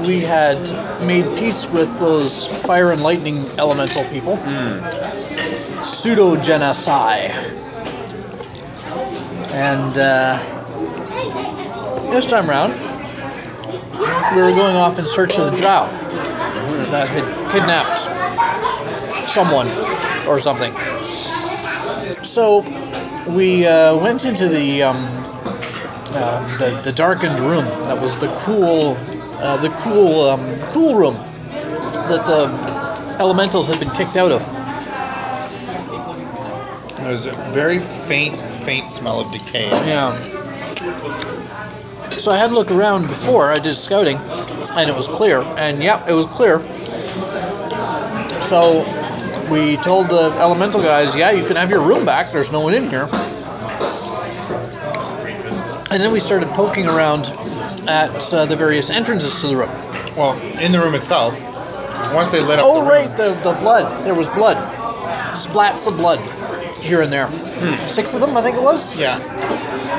we had made peace with those fire and lightning elemental people. Pseudo-genocide. And this time around, we were going off in search of the drow that had kidnapped someone or something. So we went into the darkened room. That was the cool room that the elementals had been kicked out of. There was a very faint smell of decay. Yeah. So I had to look around before I did scouting, and it was clear. And yeah, it was clear. So we told the elemental guys, yeah, you can have your room back. There's no one in here. And then we started poking around at the various entrances to the room. Well, in the room itself, once they lit up the room, the blood. There was blood. Splats of blood here and there. 6 of them, I think it was. Yeah.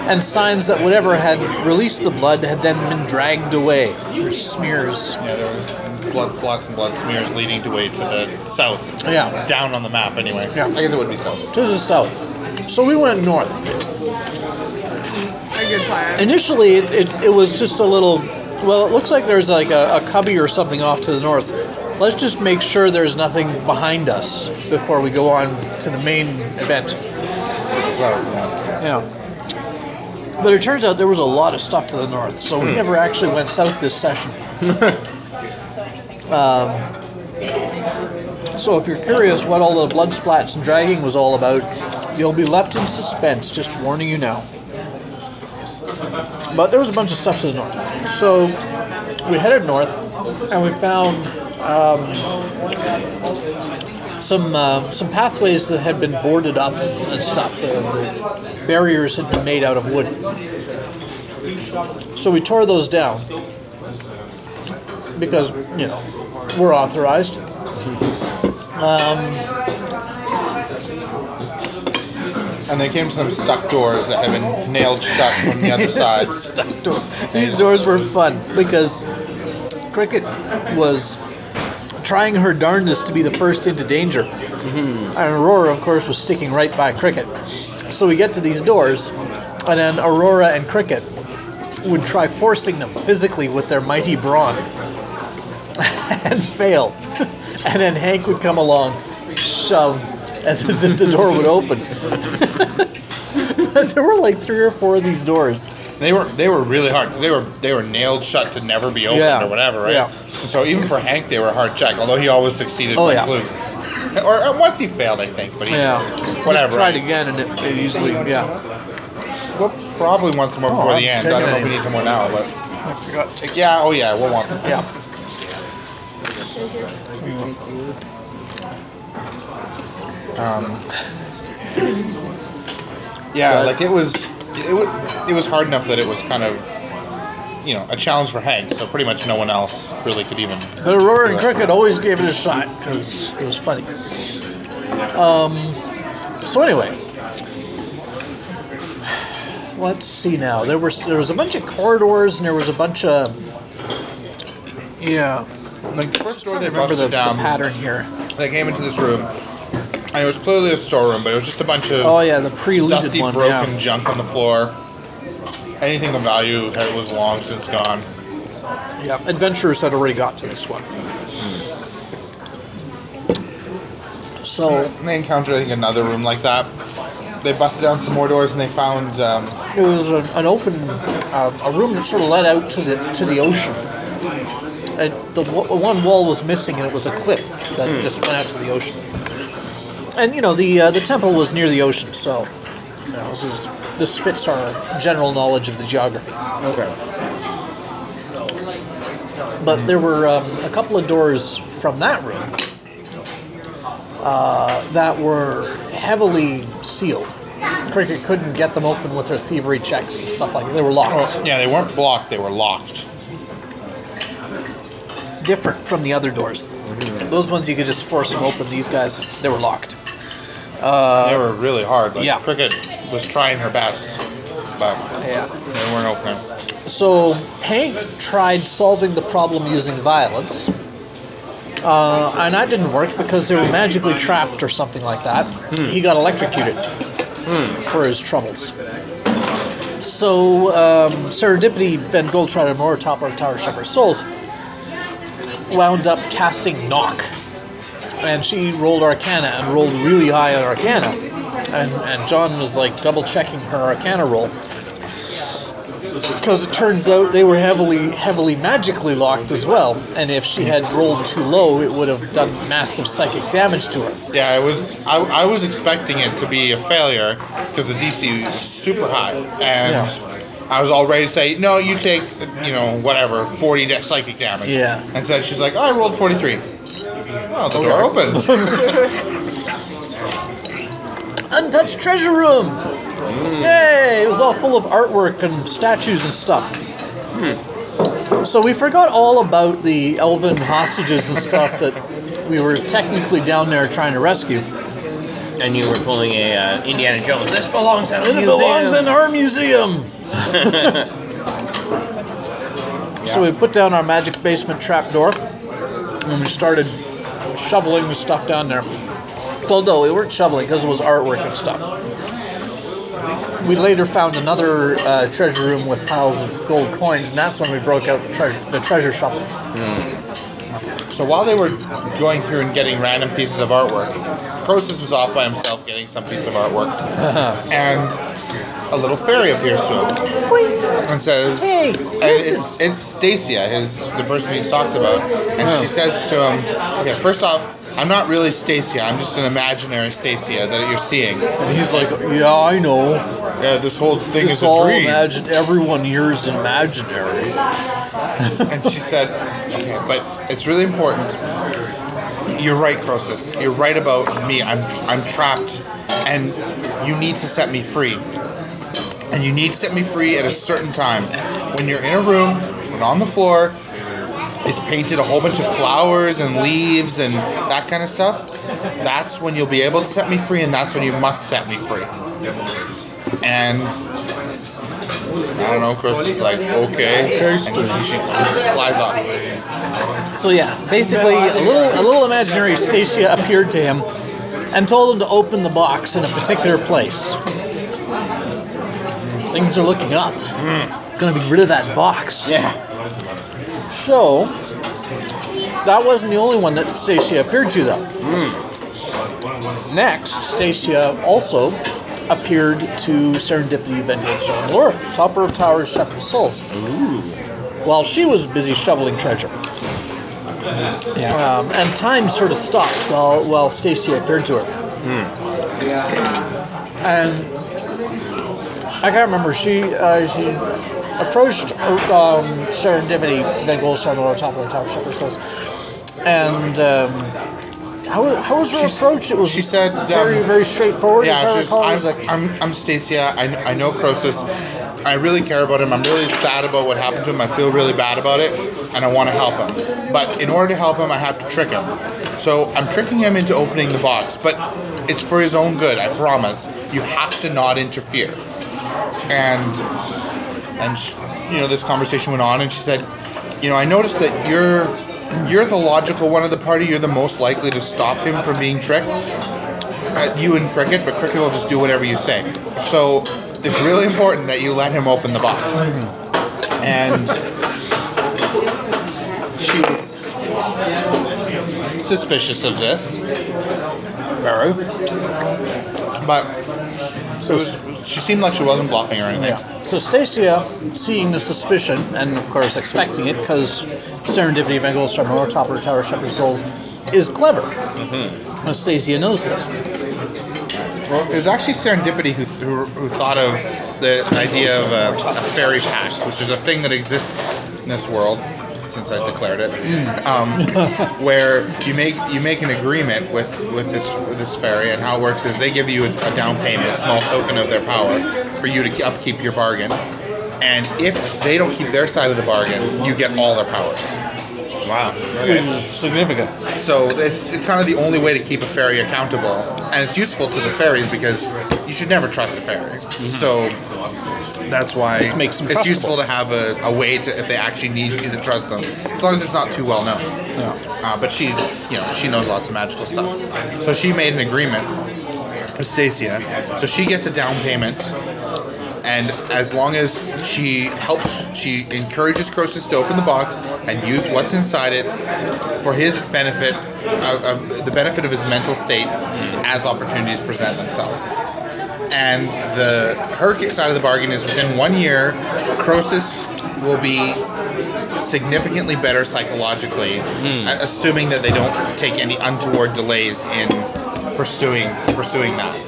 And signs that whatever had released the blood had then been dragged away. There's smears. Yeah, there was blood spots and blood smears leading away to the south. Yeah. Down on the map, anyway. Yeah. I guess it would be south. To the south. So we went north. A good plan. Initially, it was just a little... Well, it looks like there's like a cubby or something off to the north. Let's just make sure there's nothing behind us before we go on to the main event. Yeah. But it turns out there was a lot of stuff to the north, so we never actually went south this session. So if you're curious what all the blood splats and dragging was all about, you'll be left in suspense, just warning you now. But there was a bunch of stuff to the north. So we headed north, and we found some pathways that had been boarded up and stuff. The barriers had been made out of wood. So we tore those down because, we're authorized. And they came to some stuck doors that had been nailed shut from the other side. Stuck door. These doors were fun because Cricket was trying her darndest to be the first into danger. And Aurora, of course, was sticking right by Cricket. So we get to these doors, and then Aurora and Cricket would try forcing them physically with their mighty brawn and fail. And then Hank would come along, shove, and the door would open. There were like 3 or 4 of these doors. They were really hard because they were nailed shut to never be opened or whatever, right? Yeah. And so even for Hank, they were a hard check. Although he always succeeded by fluke, or once he failed, I think. But he whatever. Just tried again, and it usually Well, probably want some more before the end. I don't know if we need some more now, but I forgot to take we'll want some. Yeah. Like it was hard enough that it was kind of, a challenge for Hank. So pretty much no one else really could even. But Aurora and Cricket always gave it a shot because it was funny. So anyway, let's see now. There was a bunch of corridors and there was a bunch of Like the first door they remember busted down. The pattern here. They came into this room. And it was clearly a storeroom, but it was just a bunch of the pre-looted dusty, one, broken junk on the floor. Anything of value was long since gone. Yeah, adventurers had already got to this one. So they encountered, I think, another room like that. They busted down some more doors, and they found it was an open a room that sort of led out to the ocean. And the one wall was missing, and it was a cliff that just went out to the ocean. And the temple was near the ocean, so this fits our general knowledge of the geography. Okay. But there were a couple of doors from that room that were heavily sealed. Cricket couldn't get them open with her thievery checks and stuff like that. They were locked. Yeah, they weren't blocked; they were locked. Different from the other doors. Those ones you could just force them open. These guys, they were locked. They were really hard. But yeah. Cricket was trying her best. but Yeah. they weren't opening. So Hank tried solving the problem using violence, and that didn't work because they were magically trapped or something like that. He got electrocuted for his troubles. So Serendipity, Van Goldshire, and Moore, Top of Tower, Shepherd Souls, wound up casting Knock. And she rolled Arcana and rolled really high on Arcana. And John was like double checking her Arcana roll. Because it turns out they were heavily magically locked as well. And if she had rolled too low, it would have done massive psychic damage to her. Yeah, it was. I was expecting it to be a failure because the DC was super high. And I was all ready to say, no, you take, whatever, 40 psychic damage. Yeah. And so she's like, oh, I rolled 43. Oh, the door opens. Untouched treasure room! Yay! It was all full of artwork and statues and stuff. So we forgot all about the elven hostages and stuff that we were technically down there trying to rescue. And you were pulling a Indiana Jones. This belongs to the museum. It belongs in our museum! So we put down our magic basement trapdoor, and we started shoveling the stuff down there. Well, no, we weren't shoveling because it was artwork and stuff. We later found another treasure room with piles of gold coins, and that's when we broke out the treasure shovels. So while they were going through and getting random pieces of artwork, Croesus was off by himself getting some piece of artwork, and a little fairy appears to him and says, "Hey, it's Stacia, the person he's talked about," and she says to him, "Okay, first off, I'm not really Stacia. I'm just an imaginary Stacia that you're seeing." And he's like, "Yeah, I know. Yeah, this whole thing It's is a all dream." everyone here is imaginary. And she said, "Okay, but it's really important. You're right, Croesus. You're right about me. I'm trapped, and you need to set me free. And you need to set me free at a certain time. When you're in a room, when on the floor, it's painted a whole bunch of flowers and leaves and that kind of stuff. That's when you'll be able to set me free, and that's when you must set me free." And I don't know, Chris is like, okay, and she flies off. So yeah, basically a little imaginary Stacia appeared to him and told him to open the box in a particular place. Things are looking up. Gonna be rid of that box. Yeah. So that wasn't the only one that Stacia appeared to, though. Next, Stacia also appeared to Serendipity, Van Goldshire, and Laura, Topper of Towers, Shepherd of Souls, while she was busy shoveling treasure. And time sort of stopped while Stacia appeared to her. And I can't remember. She approached Serendipity, Van Goldshire, and Laura, Topper of Towers, Shepherd of Souls, and how was her approach? It was, she said, very, very straightforward. Yeah, I'm I'm Stacia. I know Croesus. I really care about him. I'm really sad about what happened to him. I feel really bad about it, and I want to help him. But in order to help him, I have to trick him. So I'm tricking him into opening the box, but it's for his own good. I promise. You have to not interfere. And this conversation went on, and she said, I noticed that you're the logical one of the party. You're the most likely to stop him from being tricked. You and Cricket, but Cricket will just do whatever you say. So it's really important that you let him open the box. And she was suspicious of this. Very. But she seemed like she wasn't bluffing or anything. Yeah. So Stacia, seeing the suspicion, and of course expecting it, because Serendipity, Van Goldshire, Moore, Topper, Tower, Shepherd of Souls, is clever. And Stacia knows this. Well, it was actually Serendipity who thought of the idea of a fairy pact, which is a thing that exists in this world, since I declared it, where you make an agreement with this fairy, and how it works is they give you a down payment, a small token of their power, for you to upkeep your bargain, and if they don't keep their side of the bargain, you get all their powers. Wow. which is significant. So it's kind of the only way to keep a fairy accountable, and it's useful to the fairies because you should never trust a fairy. So that's why This makes them it's trustable. useful to have a way to, if they actually need you to trust them, as long as it's not too well known. Yeah. But she knows lots of magical stuff. So she made an agreement with Stacia. So she gets a down payment. And as long as she encourages Croesus to open the box and use what's inside it for his benefit, the benefit of his mental state, as opportunities present themselves. And her side of the bargain is within 1 year, Croesus will be significantly better psychologically, assuming that they don't take any untoward delays in pursuing that.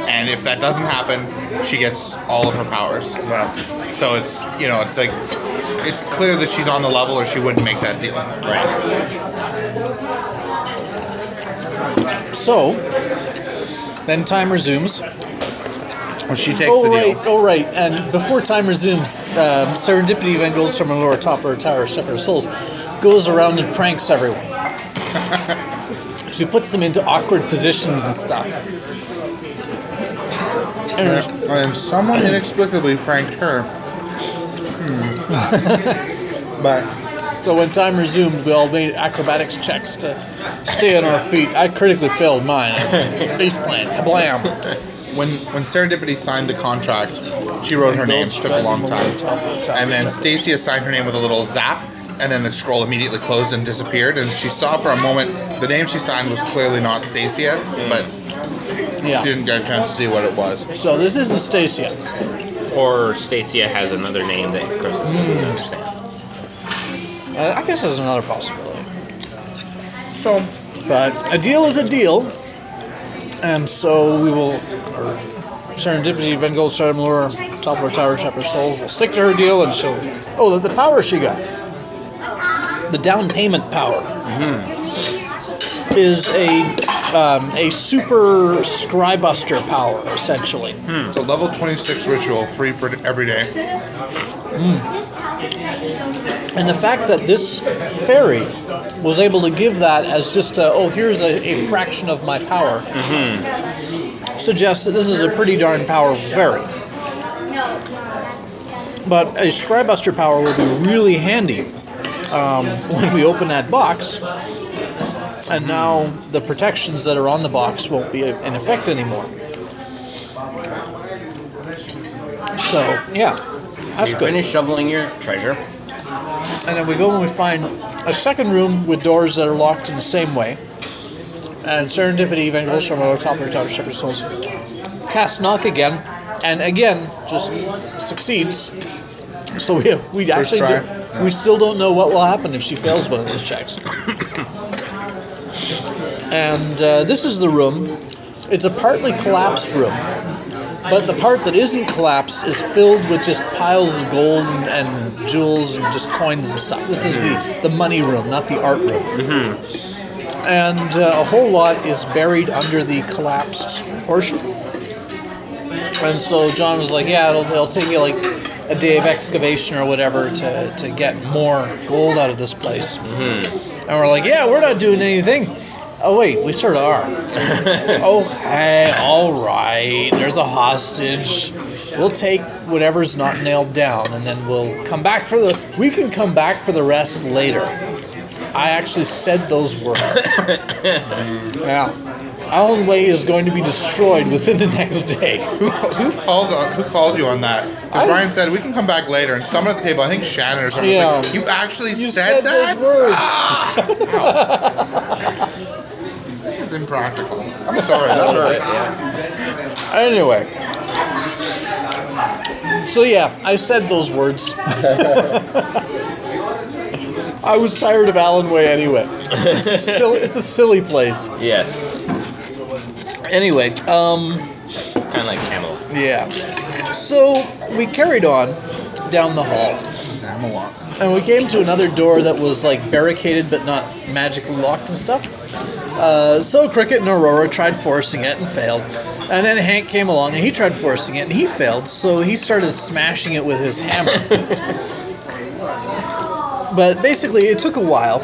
And if that doesn't happen, she gets all of her powers. Wow. So it's it's clear that she's on the level, or she wouldn't make that deal. Right. So, then time resumes. Well, she takes the deal. Oh, right. And before time resumes, Serendipity Van Goldstrom and Laura Topper Tower, Shepherd of Souls, goes around and pranks everyone. She puts them into awkward positions and stuff. And someone inexplicably pranked her. But So when time resumed, we all made acrobatics checks to stay on our feet. I critically failed mine. Face plant, blam. when Serendipity signed the contract, she wrote her name. Took a long time. And then Stacia signed her name with a little zap, and then the scroll immediately closed and disappeared. And she saw for a moment the name she signed was clearly not Stacia, but Yeah. didn't get a chance to see what it was. So this isn't Stacia. Or Stacia has another name that Croesus doesn't understand. I guess that's another possibility. So But a deal is a deal. And so we will... Serendipity, Van Goldstrom, Laura Topper Tower, Shepherd of Souls will stick to her deal, and she'll... Oh, the power she got. The down payment power. Is a super scrybuster power, essentially. it's a level 26 ritual, free every day. And the fact that this fairy was able to give that as just here's a fraction of my power, suggests that this is a pretty darn powerful fairy. But a scrybuster power will be really handy when we open that box. And now the protections that are on the box won't be in effect anymore. So, yeah, that's You good. finish shoveling your treasure. And then we go and we find a second room with doors that are locked in the same way. And Serendipity, Van Goldstrom, Topper, Tower, Shepherd of Souls, casts knock again, and again just succeeds. So we still don't know what will happen if she fails one of those checks. And this is the room. It's a partly collapsed room, but the part that isn't collapsed is filled with just piles of gold and jewels and just coins and stuff. This is the money room, not the art room. And a whole lot is buried under the collapsed portion. And so John was like, yeah, it'll take you like a day of excavation or whatever to get more gold out of this place. And we're like, yeah, we're not doing anything. Oh, wait, we sort of are. Okay, all right, there's a hostage. We'll take whatever's not nailed down, and then we'll come back we can come back for the rest later. I actually said those words. Yeah. Alan Way is going to be destroyed within the next day. Who called you on that? Because Ryan said we can come back later, and someone at the table, I think Shannon or something, was like, you actually said that? Those words. This is impractical. I'm sorry, that hurt. Anyway. So yeah, I said those words. I was tired of Alan Way anyway. It's a silly place. Yes. Anyway, Kind of like Camelot. yeah. So we carried on down the hall. Camelot. And we came to another door that was like barricaded but not magically locked and stuff. So Cricket and Aurora tried forcing it and failed. And then Hank came along and he tried forcing it and he failed. So he started smashing it with his hammer. But basically, it took a while.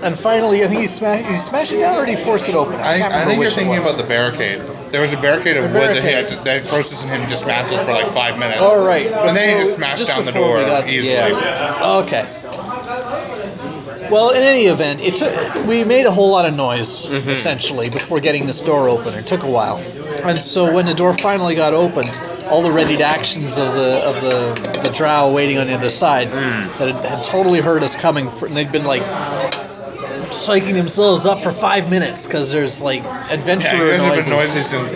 And finally, I think he smashed it down, or did he force it open? I think you're thinking about the barricade. There was a barricade of wood that Croesus and him dismantled for like 5 minutes. Oh, right. And then he just smashed down the door easily. Yeah. Okay. Well, in any event, we made a whole lot of noise, essentially, before getting this door open. It took a while. And so when the door finally got opened, all the readied actions of the drow waiting on the other side that had totally heard us coming, and they'd been like psyching themselves up for 5 minutes because there's like adventurer noises. Yeah, you guys have been noisy since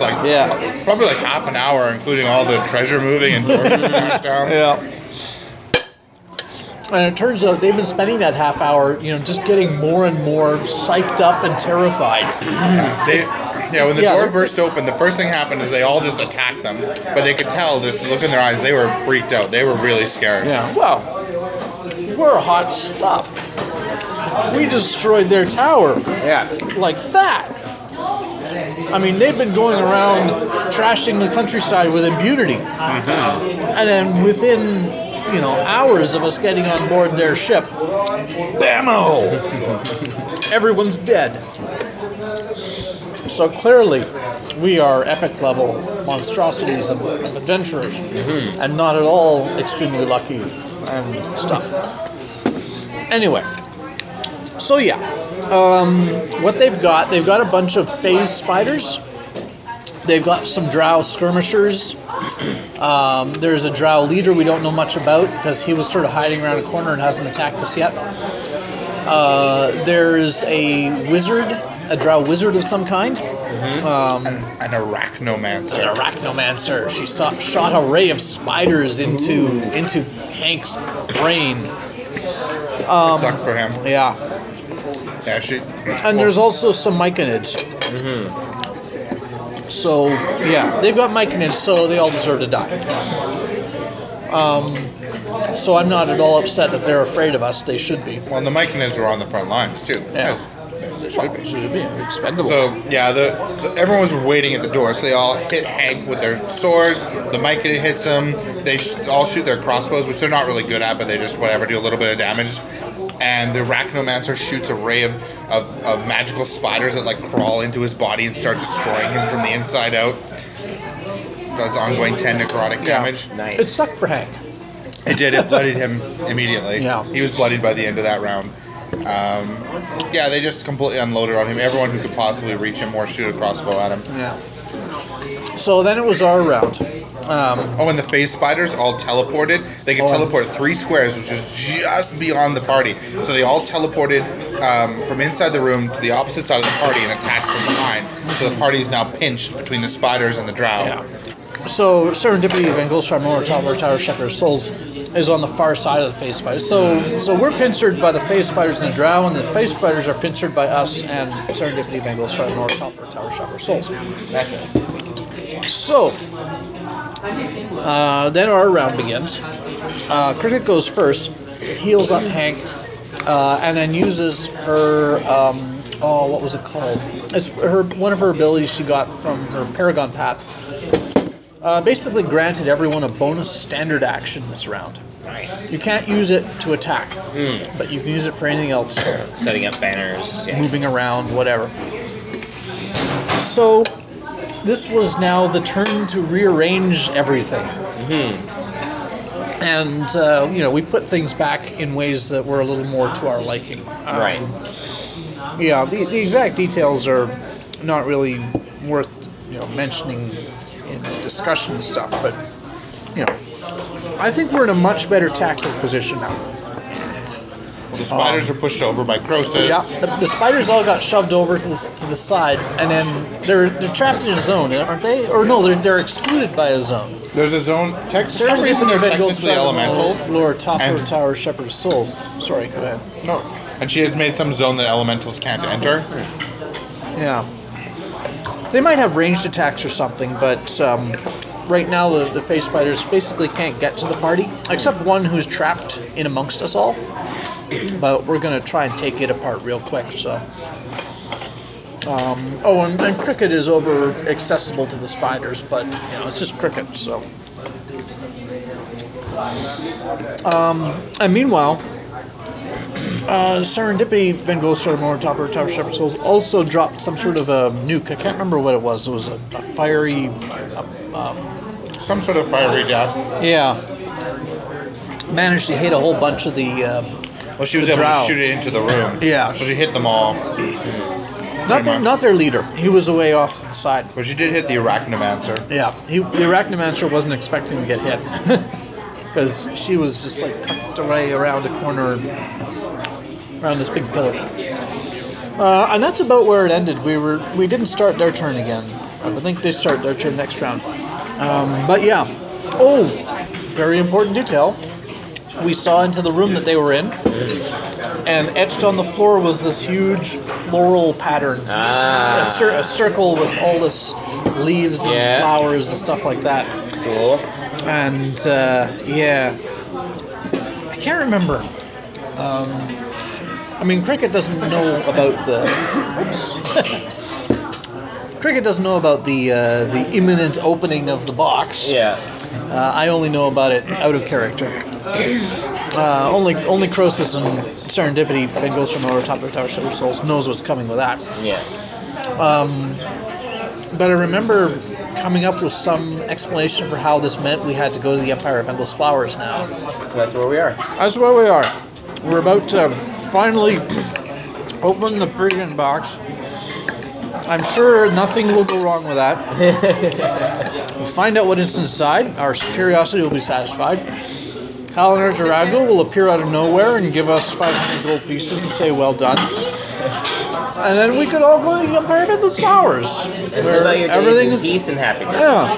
probably like half an hour, including all the treasure moving and doors smashed down. Yeah. And it turns out they've been spending that half hour, just getting more and more psyched up and terrified. When the door burst open, the first thing happened is they all just attacked them. But they could tell, just look in their eyes, they were freaked out. They were really scared. Yeah. Well, we're hot stuff. We destroyed their tower. Yeah. Like that. I mean, they've been going around trashing the countryside with impunity. And then within, hours of us getting on board their ship, bammo! Everyone's dead. So clearly, we are epic level monstrosities and adventurers, and not at all extremely lucky and stuff. Anyway, so yeah, what they've got a bunch of phase spiders. They've got some drow skirmishers. There's a drow leader we don't know much about because he was sort of hiding around a corner and hasn't attacked us yet. There's a wizard, a drow wizard of some kind. An arachnomancer. An arachnomancer. She shot a ray of spiders into Hank's brain. It sucks for him. Yeah. And there's also some myconids. So, yeah, they've got myconids, so they all deserve to die. So I'm not at all upset that they're afraid of us. They should be. Well, and the myconids were on the front lines, too. Yeah. As they should be. Should be. Expendable. So, yeah, everyone was waiting at the door, so they all hit Hank with their swords. The myconid hits him. They all shoot their crossbows, which they're not really good at, but they just, do a little bit of damage. And the arachnomancer shoots a ray of magical spiders that crawl into his body and start destroying him from the inside out. Does ongoing 10 necrotic damage. Nice. It sucked for Hank. It did. It bloodied him immediately. Yeah. He was bloodied by the end of that round. They just completely unloaded on him. Everyone who could possibly reach him or shoot a crossbow at him. Yeah. So then it was our round. And the phase spiders all teleported. They could teleport 3 squares, which is just beyond the party. So they all teleported from inside the room to the opposite side of the party and attacked from behind. So the party is now pinched between the spiders and the drow. Yeah. So Serendipity of Engulshar Tower Shepherd of Souls is on the far side of the phase spiders. So we're pincered by the phase spiders and the drow, and the phase spiders are pincered by us and Serendipity of Engulshar Tower Shepherd of Souls. So then our round begins. Cricket goes first, heals up Hank, and then uses her, what was it called? It's one of her abilities she got from her Paragon Path. Basically granted everyone a bonus standard action this round. Nice. You can't use it to attack, but you can use it for anything else. Setting up banners. Yeah. Moving around, whatever. So this was now the turn to rearrange everything. And, we put things back in ways that were a little more to our liking. Right. Yeah, the exact details are not really worth, mentioning in discussion and stuff, but, I think we're in a much better tactical position now. Well, the spiders are pushed over by Croesus. Yeah, the spiders all got shoved over to the side, and then they're trapped in a zone, aren't they? Or no, they're excluded by a zone. There's a zone. For some reason, they're technically elementals. Lord, Tower Shepherd of Souls. Sorry, go ahead. No, and she has made some zone that elementals can't enter. Yeah. They might have ranged attacks or something, but right now the phase spiders basically can't get to the party, except one who's trapped in amongst us all. But we're going to try and take it apart real quick, so... and Cricket is over accessible to the spiders, but, it's just Cricket, so... and meanwhile, Serendipity, Van Gogh, Moore, Topper, Tower, Shepherd Souls also dropped some sort of a nuke. I can't remember what it was. It was a fiery... Some sort of fiery death. Yeah. Managed to hit a whole bunch of the... Well, she was able to shoot it into the room. Yeah. So she hit them all. Not their leader. He was away off to the side. But she did hit the Arachnomancer. Yeah. The Arachnomancer wasn't expecting to get hit. Because she was just like tucked away around a corner, around this big pillar. And that's about where it ended. We didn't start their turn again. I think they start their turn next round. But yeah. Oh, very important detail. We saw into the room that they were in, and etched on the floor was this huge floral pattern. A circle with all this leaves and flowers and stuff like that. Cool. And, I can't remember. Cricket doesn't know about the... Cricket doesn't know about the imminent opening of the box. Yeah. I only know about it out of character. Only Croesus and Serendipity, Van Gogh, Moore, Top of Tower, Shepherd Souls knows what's coming with that. Yeah. But I remember coming up with some explanation for how this meant we had to go to the Empire of Endless Flowers now. So that's where we are. That's where we are. We're about to finally open the freaking box. I'm sure nothing will go wrong with that. We'll find out what is inside. Our curiosity will be satisfied. Kalinar Jarago will appear out of nowhere and give us 500 gold pieces and say, well done. And then we could all go to the Empire of Endless Flowers. Where everything's peace and happiness. Yeah.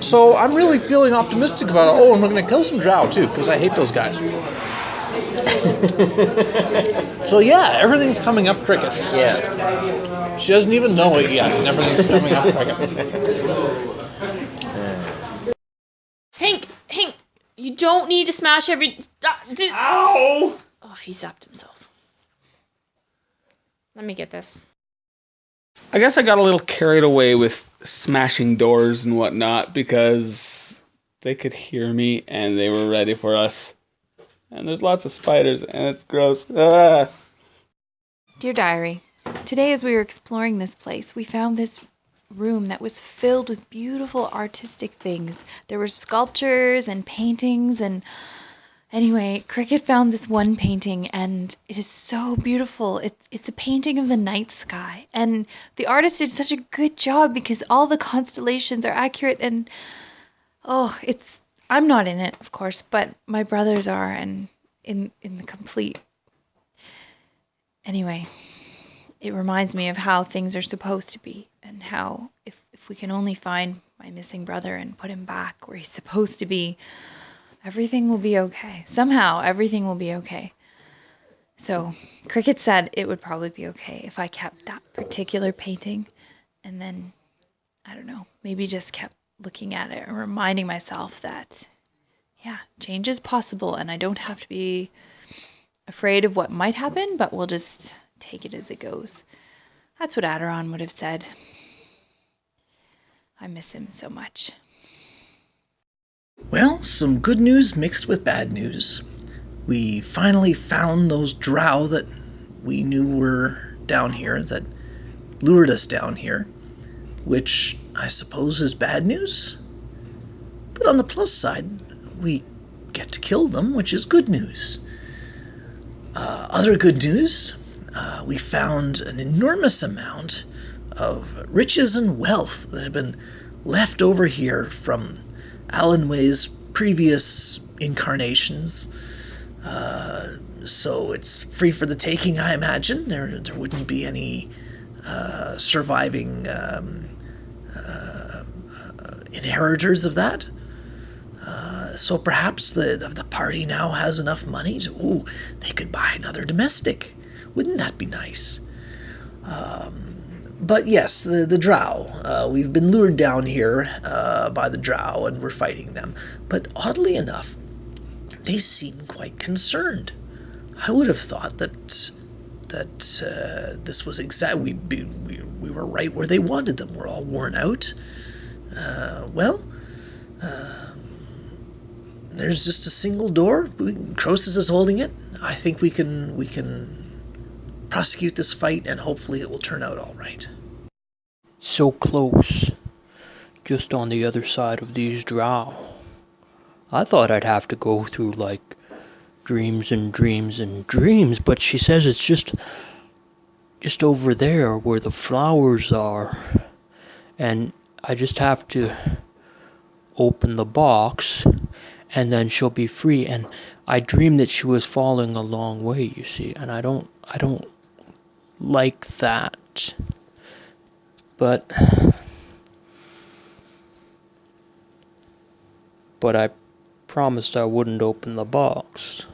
So I'm really feeling optimistic about it. Oh, and we're going to kill some drow too, because I hate those guys. So yeah, everything's coming up Cricket. Yeah. She doesn't even know it yet, and everything's coming up Cricket. Hank, you don't need to smash every... Ow! Oh, he zapped himself. Let me get this. I guess I got a little carried away with smashing doors and whatnot because they could hear me and they were ready for us. And there's lots of spiders and it's gross. Ah. Dear Diary, today as we were exploring this place, we found this room that was filled with beautiful artistic things. There were sculptures and paintings and... Anyway, Cricket found this one painting, and it is so beautiful. It's a painting of the night sky, and the artist did such a good job because all the constellations are accurate, and I'm not in it, of course, but my brothers are, and in the complete. Anyway, it reminds me of how things are supposed to be, and how if we can only find my missing brother and put him back where he's supposed to be, everything will be okay. Somehow, everything will be okay. So, Cricket said it would probably be okay if I kept that particular painting and then, I don't know, maybe just kept looking at it and reminding myself that, yeah, change is possible and I don't have to be afraid of what might happen, but we'll just take it as it goes. That's what Aderon would have said. I miss him so much. Well, some good news mixed with bad news. We finally found those drow that we knew were down here, that lured us down here, which I suppose is bad news. But on the plus side, we get to kill them, which is good news. Other good news, we found an enormous amount of riches and wealth that have been left over here from Alan Way's previous incarnations, so it's free for the taking, I imagine. There wouldn't be any surviving inheritors of that. So perhaps the party now has enough money to, they could buy another domestic. Wouldn't that be nice? But yes, the drow. We've been lured down here by the drow, and we're fighting them. But oddly enough, they seem quite concerned. I would have thought that this was exactly we were right where they wanted them. We're all worn out. There's just a single door. Croesus is holding it. I think we can prosecute this fight, and hopefully it will turn out all right. So close, just on the other side of these drow. I thought I'd have to go through like dreams and dreams and dreams, but she says it's just over there where the flowers are, and I just have to open the box and then she'll be free. And I dreamed that she was falling a long way, you see, and I don't like that. But I promised I wouldn't open the box.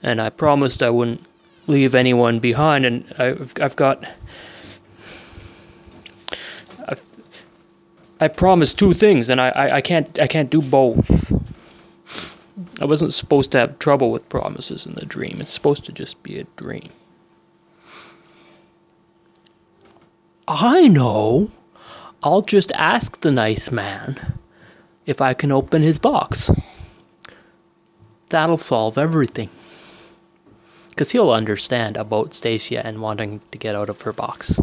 And I promised I wouldn't leave anyone behind, and I promised two things, and I can't do both. I wasn't supposed to have trouble with promises in the dream. It's supposed to just be a dream. I know. I'll just ask the nice man if I can open his box. That'll solve everything. Because he'll understand about Stacia and wanting to get out of her box.